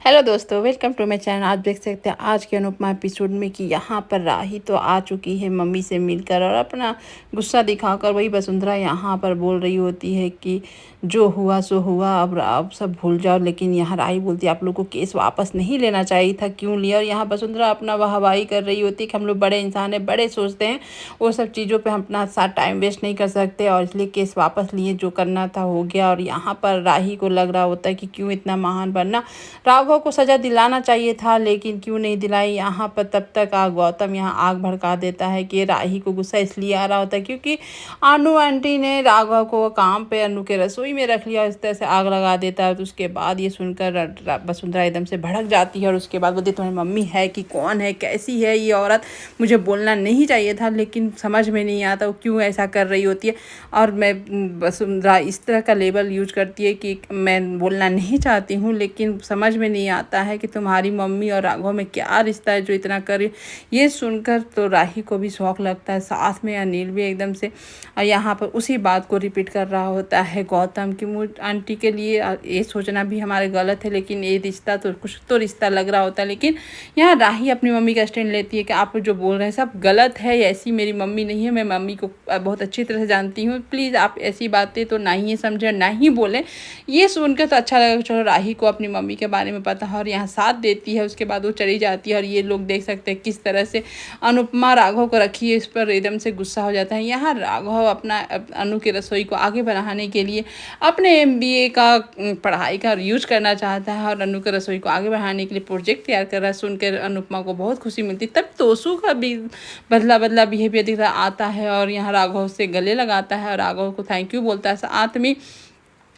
Hello दोस्तों, welcome to my channel. आप देख सकते हैं आज के अनुपमा एपिसोड में कि यहाँ पर राही तो आ चुकी है मम्मी से मिलकर और अपना गुस्सा दिखाकर। वही वसुंधरा यहाँ पर बोल रही होती है कि जो हुआ सो हुआ, अब सब भूल जाओ। लेकिन यहाँ राही बोलती है आप लोग को केस वापस नहीं लेना चाहिए था, क्यों लिया। और यहाँ वसुंधरा अपना वाहवाही कर रही होती है कि हम लोग बड़े इंसान हैं, बड़े सोचते हैं, वो सब चीज़ों पर हम अपना साथ टाइम वेस्ट नहीं कर सकते और इसलिए केस वापस लिए, जो करना था हो गया। और यहाँ पर राही को लग रहा होता है कि क्यों इतना महान बनना, राघव को सज़ा दिलाना चाहिए था, लेकिन क्यों नहीं दिलाई। यहाँ पर तब तक गौतम यहाँ आग भड़का देता है कि राही को गुस्सा इसलिए आ रहा होता है क्योंकि अनु आंटी ने राघव को काम पे अनु के रसोई में रख लिया, इस तरह से आग लगा देता है। तो उसके बाद ये सुनकर वसुंधरा एकदम से भड़क जाती है और उसके बाद बोलती तुम्हारी मम्मी है कि कौन है, कैसी है ये औरत, मुझे बोलना नहीं चाहिए था, लेकिन समझ में नहीं आता वो क्यों ऐसा कर रही होती है। और मैं वसुंधरा इस तरह का लेबल यूज करती है कि मैं बोलना नहीं चाहती हूँ, लेकिन समझ में नहीं आता है कि तुम्हारी मम्मी और राघव में क्या रिश्ता है जो इतना करे। ये सुनकर तो राही को भी शौक लगता है, साथ में अनिल भी एकदम से यहाँ पर उसी बात को रिपीट कर रहा होता है गौतम कि मुझ आंटी के लिए ये सोचना भी हमारे गलत है, लेकिन ये रिश्ता तो कुछ तो रिश्ता लग रहा होता है। लेकिन यहाँ राही अपनी मम्मी का स्टैंड लेती है कि आप जो बोल रहे हैं सब गलत है, ऐसी मेरी मम्मी नहीं है, मैं मम्मी को बहुत अच्छी तरह से जानती हूँ, प्लीज़ आप ऐसी बातें तो ना ही समझें ना ही बोलें। ये सुनकर तो अच्छा लगा, चलो राही को अपनी मम्मी के बारे में पता है और यहाँ साथ देती है। उसके बाद वो चली जाती है और ये लोग देख सकते हैं किस तरह से अनुपमा राघव को रखी है, इस पर एकदम से गुस्सा हो जाता है। यहाँ राघव अपना अनु की रसोई को आगे बढ़ाने के लिए अपने MBA का पढ़ाई का यूज करना चाहता है और अनु की रसोई को आगे बढ़ाने के लिए प्रोजेक्ट तैयार कर रहा है। सुनकर अनुपमा को बहुत खुशी मिलती है। तब तोसू का भी बदला बिहेवियर दिख रहा आता है और यहाँ राघव से गले लगाता है और राघव को थैंक यू बोलता है। साथ में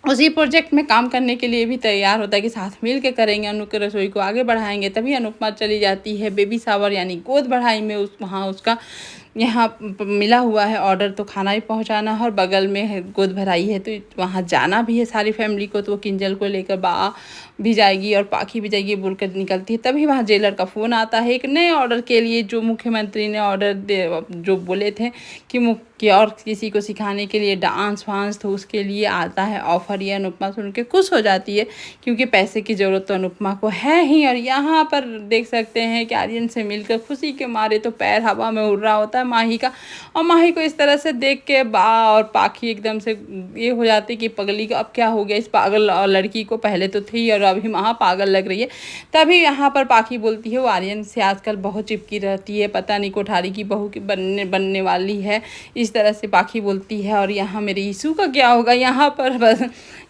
उसी प्रोजेक्ट में काम करने के लिए भी तैयार होता है कि साथ मिल के करेंगे, अनु की रसोई को आगे बढ़ाएंगे। तभी अनुपमा चली जाती है बेबी शावर यानी गोद बढ़ाई में। वहाँ उसका यहाँ मिला हुआ है ऑर्डर, तो खाना भी पहुँचाना है और बगल में है गोद भराई है, तो वहाँ जाना भी है सारी फैमिली को। तो वो किंजल को लेकर बा भी जाएगी और पाखी भी जाएगी बोलकर निकलती है। तभी वहाँ जेलर का फ़ोन आता है एक नए ऑर्डर के लिए, जो मुख्यमंत्री ने ऑर्डर जो बोले थे कि और किसी को सिखाने के लिए डांस वांस, तो उसके लिए आता है ऑफर। ये अनुपमा सुन के खुश हो जाती है क्योंकि पैसे की ज़रूरत तो अनुपमा को है ही। और यहाँ पर देख सकते हैं कि आर्यन से मिलकर खुशी के मारे तो पैर हवा में उड़ रहा होता है माही का। और माही को इस तरह से देख के बा और पाखी एकदम से ये हो जाती कि पगली का अब क्या हो गया इस पागल लड़की को, पहले तो थी और अभी महा पागल लग रही है। तभी यहाँ पर पाखी बोलती है वो आर्यन से आजकल बहुत चिपकी रहती है, पता नहीं कोठारी की बहू की बनने वाली है, इस तरह से पाखी बोलती है। और यहाँ मेरे यीशु का क्या होगा। यहाँ पर बस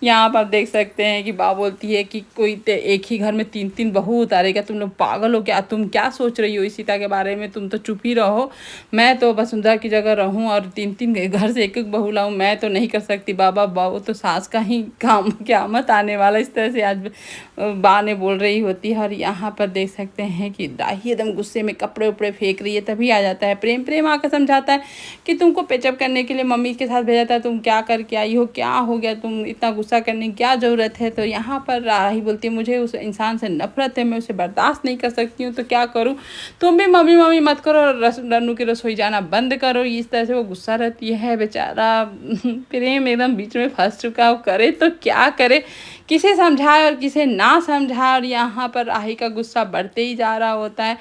यहाँ पर देख सकते हैं कि बा बोलती है कि कोई एक ही घर में 3-3 बहू उतारेगा, तुम लोग पागल हो क्या, तुम क्या सोच रही हो सीता के बारे में, तुम तो चुप ही रहो। मैं तो वसुंधरा की जगह रहूं और 3-3 घर से एक बहू लाऊं, मैं तो नहीं कर सकती बाबा, वो तो सास का ही काम क़यामत आने वाला, इस तरह से आज बा ने बोल रही होती है। और यहाँ पर देख सकते हैं कि राही एकदम गुस्से में कपड़े उपड़े फेंक रही है। तभी आ जाता है प्रेम आकर समझाता है कि तुमको पेचअप करने के लिए मम्मी के साथ भेजा था, तुम क्या करके आई हो, क्या हो गया, तुम इतना गुस्सा करने की क्या ज़रूरत है। तो यहाँ पर राही बोलती है मुझे उस इंसान से नफरत है, मैं उसे बर्दाश्त नहीं कर सकती हूँ, तो क्या करूँ, तुम भी मम्मी मत करो, रन्नू की रसोई जाना बंद करो। इस तरह से वो गुस्सा रहती है। बेचारा प्रेम एकदम बीच में फंस चुका है, करे तो क्या करे, किसे समझाए और किसे ना समझाए। और यहाँ पर राही का गुस्सा बढ़ते ही जा रहा होता है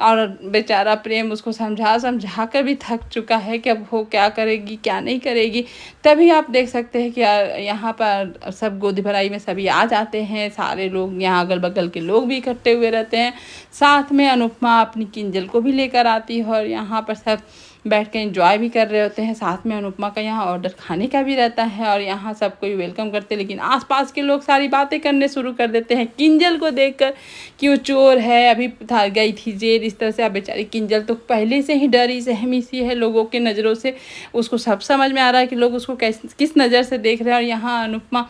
और बेचारा प्रेम उसको समझा कर भी थक चुका है कि अब वो क्या करेगी क्या नहीं करेगी। तभी आप देख सकते हैं कि यहाँ पर सब गोद भराई में सभी आ जाते हैं, सारे लोग यहाँ अगल बगल के लोग भी इकट्ठे हुए रहते हैं। साथ में अनुपमा अपनी किंजल को भी लेकर आती है और यहाँ पर सब बैठ के एंजॉय भी कर रहे होते हैं। साथ में अनुपमा का यहाँ ऑर्डर खाने का भी रहता है और यहाँ सब कोई वेलकम करते हैं, लेकिन आसपास के लोग सारी बातें करने शुरू कर देते हैं किंजल को देखकर कि वो चोर है, अभी गई थी जेल, इस तरह से। अब बेचारी किंजल तो पहले से ही डरी सहमी सी है लोगों के नज़रों से, उसको सब समझ में आ रहा है कि लोग उसको किस नज़र से देख रहे हैं। और यहाँ अनुपमा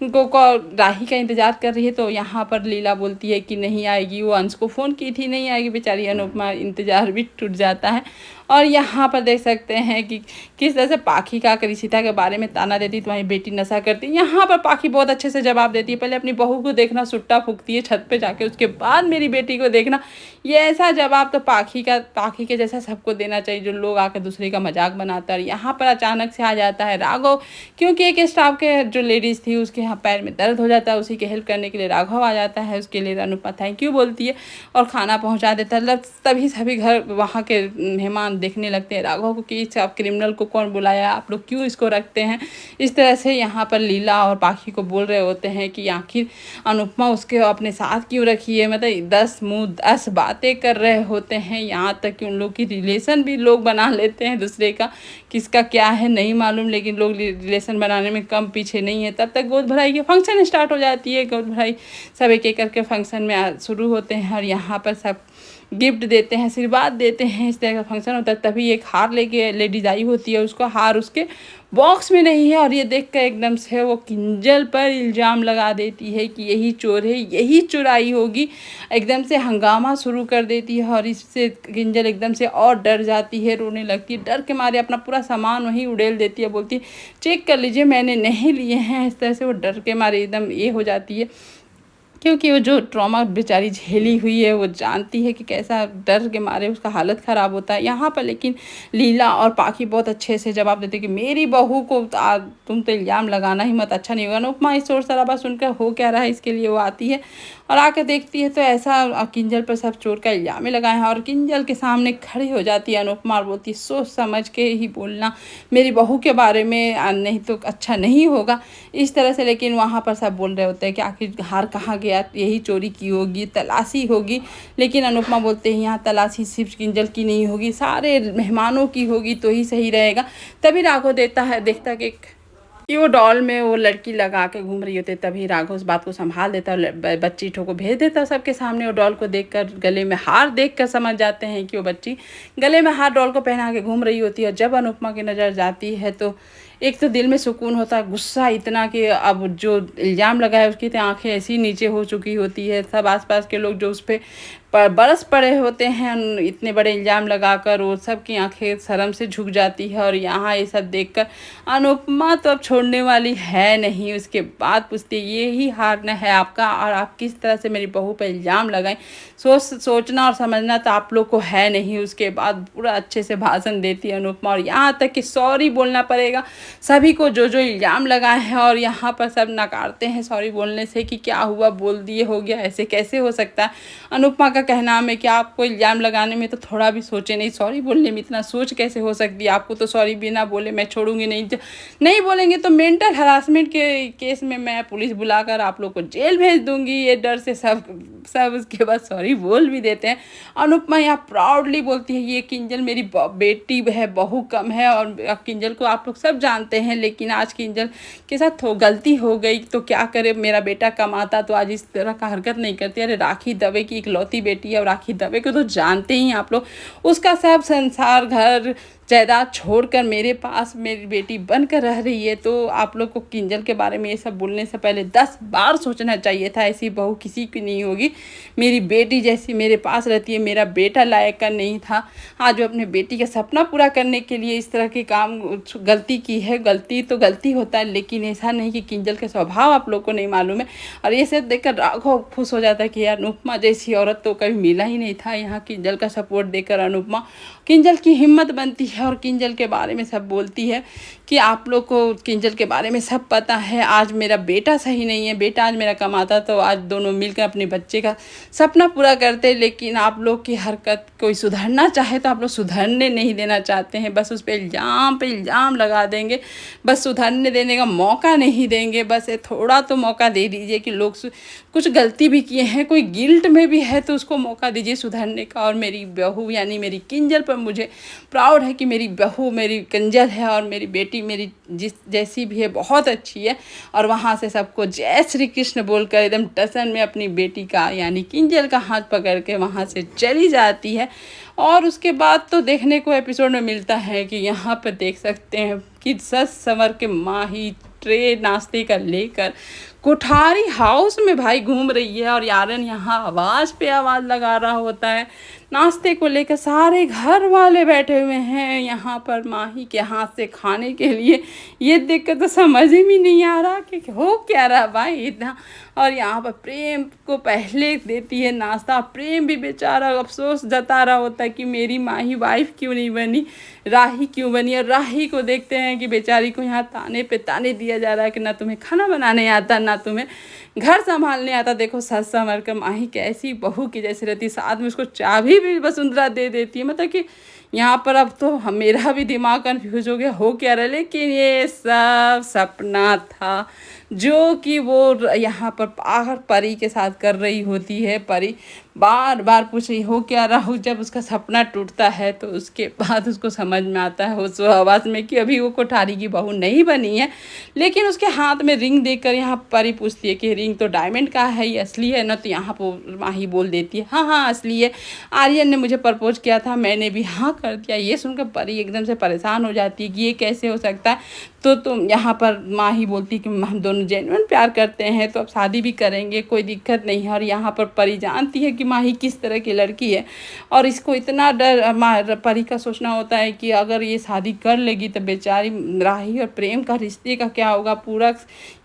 को राही का इंतज़ार कर रही है। तो यहाँ पर लीला बोलती है कि नहीं आएगी, वो अंश को फ़ोन की थी नहीं आएगी। बेचारी अनुपमा इंतज़ार भी टूट जाता है और यहाँ पर देख सकते हैं कि किस तरह से पाखी का कृषिता के बारे में ताना देती, तुम्हारी बेटी नशा करती। यहाँ पर पाखी बहुत अच्छे से जवाब देती है, पहले अपनी बहू को देखना सुट्टा फूकती है छत पे जाके, उसके बाद मेरी बेटी को देखना। ये ऐसा जवाब तो पाखी के जैसा सबको देना चाहिए, जो लोग आकर दूसरे का मजाक बनाता है। यहाँ पर अचानक से आ जाता है राघव, क्योंकि एक स्टाफ के जो लेडीज़ थी उसके यहाँ पैर में दर्द हो जाता है, उसी की हेल्प करने के लिए राघव आ जाता है। उसके लिए अनुपमा थैंक यू बोलती है और खाना पहुँचा देता है। तभी सभी घर वहाँ के मेहमान देखने लगते हैं राघव को कि आप क्रिमिनल को कौन बुलाया, आप लोग क्यों इसको रखते हैं। इस तरह से यहाँ पर लीला और पाखी को बोल रहे होते हैं कि आखिर अनुपमा उसके अपने साथ क्यों रखी है। मतलब 10 मुँह 10 बातें कर रहे होते हैं, यहाँ तक कि उन लोग की रिलेशन भी लोग बना लेते हैं दूसरे का, किसका क्या है नहीं मालूम, लेकिन लोग रिलेशन बनाने में कम पीछे नहीं है। तब तक गोद भराई के फंक्शन स्टार्ट हो जाती है। गोद भराई सब एक एक करके फंक्शन में शुरू होते हैं और यहाँ पर सब गिफ्ट देते हैं, आशीर्वाद देते हैं। इस तरह का फंक्शन होता है। तभी एक हार लेके लेडीज आई होती है, उसको हार उसके बॉक्स में नहीं है और ये देखकर एकदम से वो किंजल पर इल्ज़ाम लगा देती है कि यही चोर है, यही चुराई होगी। एकदम से हंगामा शुरू कर देती है और इससे किंजल एकदम से और डर जाती है, रोने लगती है। डर के मारे अपना पूरा सामान वहीं उड़ेल देती है, बोलती है चेक कर लीजिए मैंने नहीं लिए हैं। इस तरह से वो डर के मारे एकदम ये हो जाती है, क्योंकि वो जो ट्रॉमा बेचारी झेली हुई है वो जानती है कि कैसा डर के मारे उसका हालत ख़राब होता है। यहाँ पर लेकिन लीला और पाखी बहुत अच्छे से जवाब देते कि मेरी बहू को तुम तो इल्ज़ाम लगाना ही मत, अच्छा नहीं होगा। अनुपमा इस शोर शराबा सुनकर हो क्या रहा है इसके लिए वो आती है और आकर देखती है तो ऐसा किंजल पर सब चोर का इल्ज़ाम लगाए हैं। और किंजल के सामने खड़ी हो जाती है अनुपमा और बोलती सोच समझ के ही बोलना मेरी बहू के बारे में, नहीं तो अच्छा नहीं होगा। इस तरह से लेकिन वहाँ पर सब बोल रहे होते हैं कि आखिर हार कहाँ गया, यही चोरी की होगी, तलाशी होगी। लेकिन अनुपमा बोलते हैं यहाँ तलाशी सिर्फ किंजल की नहीं होगी, सारे मेहमानों की होगी तो ही सही रहेगा। तभी राघव देखता कि वो डॉल में वो लड़की लगा के घूम रही होती है। तभी राघव उस बात को संभाल देता है, बच्ची ठो को भेज देता सबके सामने। वो डॉल को देखकर गले में हार देखकर समझ जाते हैं कि वो बच्ची गले में हार डॉल को पहना के घूम रही होती है। जब अनुपमा की नज़र जाती है तो एक तो दिल में सुकून होता है, गुस्सा इतना कि अब जो इल्ज़ाम लगाया उसकी तो आंखें ऐसी नीचे हो चुकी होती है। सब आसपास के लोग जो उस पर बरस पड़े होते हैं इतने बड़े इल्ज़ाम लगाकर, वो सब की आंखें शर्म से झुक जाती है। और यहाँ ये सब देखकर अनुपमा तो अब छोड़ने वाली है नहीं। उसके बाद पूछती है ये ही हारना है आपका और आप किस तरह से मेरी बहू पर इल्ज़ाम लगाएं, सोचना और समझना तो आप लोग को है नहीं। उसके बाद पूरा अच्छे से भाषण देती है अनुपमा और यहाँ तक कि सॉरी बोलना पड़ेगा सभी को जो जो इल्ज़ाम लगाए हैं। और यहाँ पर सब नकारते हैं सॉरी बोलने से कि क्या हुआ, बोल दिए हो गया, ऐसे कैसे हो सकता है। अनुपमा का कहना है कि आपको इल्ज़ाम लगाने में तो थोड़ा भी सोचे नहीं, सॉरी बोलने में इतना सोच कैसे हो सकती है आपको, तो सॉरी बिना बोले मैं छोड़ूंगी नहीं, नहीं बोलेंगे तो मेंटल हरासमेंट के केस में मैं पुलिस बुलाकर आप लोग को जेल भेज दूंगी। ये डर से सब उसके बाद सॉरी बोल भी देते हैं। अनुपमा यहाँ प्राउडली बोलती है ये किंजल मेरी बेटी है, बहू कम है। और किंजल को आप लोग सब जानते हैं, लेकिन आज किंजल के साथ गलती हो गई तो क्या करे, मेरा बेटा कमाता तो आज इस तरह का हरकत नहीं करती। अरे राखी दवे की इकलौती बेटी है और राखी दवे को तो जानते ही आप लोग, उसका सब संसार घर जायदाद छोड़कर मेरे पास मेरी बेटी बनकर रह रही है। तो आप लोग को किंजल के बारे में ये सब बोलने से पहले 10 बार सोचना चाहिए था। ऐसी बहू किसी की नहीं होगी, मेरी बेटी जैसी मेरे पास रहती है, मेरा बेटा लायक का नहीं था। आज वो अपने बेटी का सपना पूरा करने के लिए इस तरह के काम गलती की है। गलती तो गलती होता है, लेकिन ऐसा नहीं कि किंजल के स्वभाव आप लोग को नहीं मालूम है। और ये सब देखकर राघव खुश हो जाता है कि यार अनुपमा जैसी औरत तो कभी मिला ही नहीं था। यहाँ किंजल का सपोर्ट देकर अनुपमा किंजल की हिम्मत बनती है और किंजल के बारे में सब बोलती है कि आप लोग को किंजल के बारे में सब पता है। आज मेरा बेटा सही नहीं है, बेटा आज मेरा कमाता तो आज दोनों मिलकर अपने बच्चे का सपना पूरा करते। लेकिन आप लोग की हरकत कोई सुधरना चाहे तो आप लोग सुधरने नहीं देना चाहते हैं, बस उस पर इल्ज़ाम लगा देंगे, बस सुधरने देने का मौका नहीं देंगे। बस थोड़ा तो मौका दे दीजिए कि लोग कुछ गलती भी किए हैं, कोई गिल्ट में भी है तो उसको मौका दीजिए सुधरने का। और मेरी बहू यानी मेरी किंजल पर मुझे प्राउड है कि मेरी बहू मेरी किंजल है और मेरी बेटी मेरी जैसी भी है बहुत अच्छी है। और वहाँ से सबको जय श्री कृष्ण बोलकर एकदम टसन में अपनी बेटी का यानी किंजल का हाथ पकड़ के वहाँ से चली जाती है। और उसके बाद तो देखने को एपिसोड में मिलता है कि यहाँ पर देख सकते हैं कि सस संवर के माही ट्रे नाश्ते का लेकर कोठारी हाउस में भाई घूम रही है और यारन यहाँ आवाज़ पे आवाज़ लगा रहा होता है। नाश्ते को लेकर सारे घर वाले बैठे हुए हैं यहाँ पर माही के हाथ से खाने के लिए। ये देख कर तो समझ ही नहीं आ रहा कि हो क्या रहा भाई इतना। और यहाँ पर प्रेम को पहले देती है नाश्ता। प्रेम भी बेचारा अफसोस जता रहा होता है कि मेरी माही वाइफ क्यों नहीं बनी, राही क्यों बनी। और राही को देखते हैं कि बेचारी को यहाँ ताने पे ताने दिया जा रहा है कि ना तुम्हें खाना बनाने आता, ना तुम्हें घर संभालने आता। देखो सच संवर कर माही कैसी बहू की जैसी रहती, साथ में उसको चाबी भी वसुंधरा दे देती है। मतलब कि यहाँ पर अब तो मेरा भी दिमाग कन्फ्यूज हो गया हो क्या रहा। लेकिन ये सब सपना था जो कि वो यहाँ पर बाहर परी के साथ कर रही होती है। परी बार बार पूछ रही हो क्या रहा। जब उसका सपना टूटता है तो उसके बाद उसको समझ में आता है उस आवाज़ में कि अभी वो कोठारी की बहू नहीं बनी है। लेकिन उसके हाथ में रिंग देखकर यहाँ परी पूछती है कि रिंग तो डायमंड का है, ये असली है ना। तो यहाँ पर माही बोल देती है हाँ हाँ असली है, आर्यन ने मुझे प्रपोज किया था, मैंने भी हाँ कर दिया। ये सुनकर परी एकदम से परेशान हो जाती है कि ये कैसे हो सकता है। तो तुम यहाँ पर माही बोलती कि हम दोनों जेन्युइन प्यार करते हैं तो अब शादी भी करेंगे, कोई दिक्कत नहीं है। और यहाँ पर परी जानती है कि माही किस तरह की लड़की है और इसको इतना डर परी का सोचना होता है कि अगर ये शादी कर लेगी तो बेचारी राही और प्रेम का रिश्ते का क्या होगा, पूरा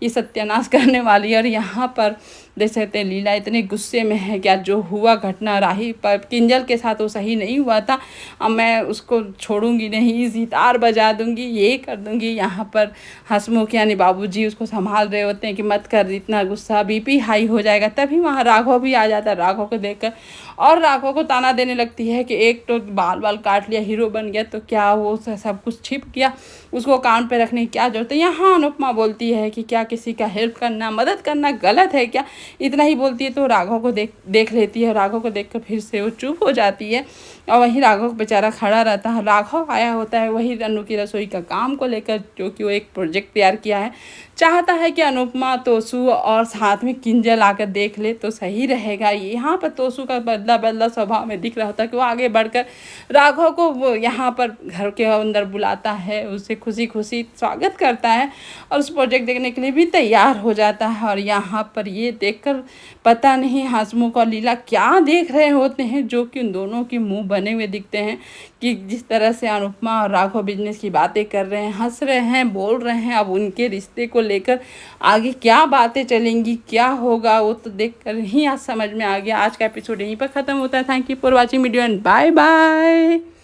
ये सत्यानाश करने वाली है। और यहाँ पर देख सकते हैं लीला इतने गुस्से में है क्या जो हुआ घटना राही पर किंजल के साथ वो सही नहीं हुआ था। अब मैं उसको छोड़ूंगी नहीं, सितार बजा दूंगी, ये कर दूंगी। यहाँ पर हंसमुख यानी बाबूजी उसको संभाल रहे होते हैं कि मत कर, इतना गुस्सा बीपी हाई हो जाएगा। तभी वहाँ राघव भी आ जाता है। राघव को देखकर और राघव को ताना देने लगती है कि एक तो बाल बाल काट लिया, हीरो बन गया, तो क्या वो सब कुछ छिप गया, उसको कान पे रखने की क्या जरूरत है। यहाँ अनुपमा बोलती है कि क्या किसी का हेल्प करना, मदद करना गलत है क्या। इतना ही बोलती है तो राघव को देख लेती है। राघव को देखकर फिर से वो चुप हो जाती है और वहीं राघव बेचारा खड़ा रहता है। राघव आया होता है वही अनु की रसोई का काम को लेकर, जो कि वो एक प्रोजेक्ट तैयार किया है। चाहता है कि अनुपमा, तोसू और साथ में किंजल आकर देख ले तो सही रहेगा। यहाँ पर तोसू का बदला बदला स्वभाव में दिख रहा होता है कि वो आगे बढ़कर राघव को वो यहाँ पर घर के अंदर बुलाता है, उसे खुशी खुशी स्वागत करता है और उस प्रोजेक्ट देखने के लिए भी तैयार हो जाता है। और यहाँ पर ये देखकर पता नहीं हंसमुख और लीला क्या देख रहे होते हैं, जो कि उन दोनों के मुंह बने हुए दिखते हैं कि जिस तरह से अनुपमा और राघव बिजनेस की बातें कर रहे हैं, हंस रहे हैं, बोल रहे हैं। अब उनके रिश्ते को लेकर आगे क्या बातें चलेंगी, क्या होगा, वो तो देख कर ही आज समझ में आ गया। आज का एपिसोड यहीं पर ख़त्म होता है। Thank you for watching video and bye bye.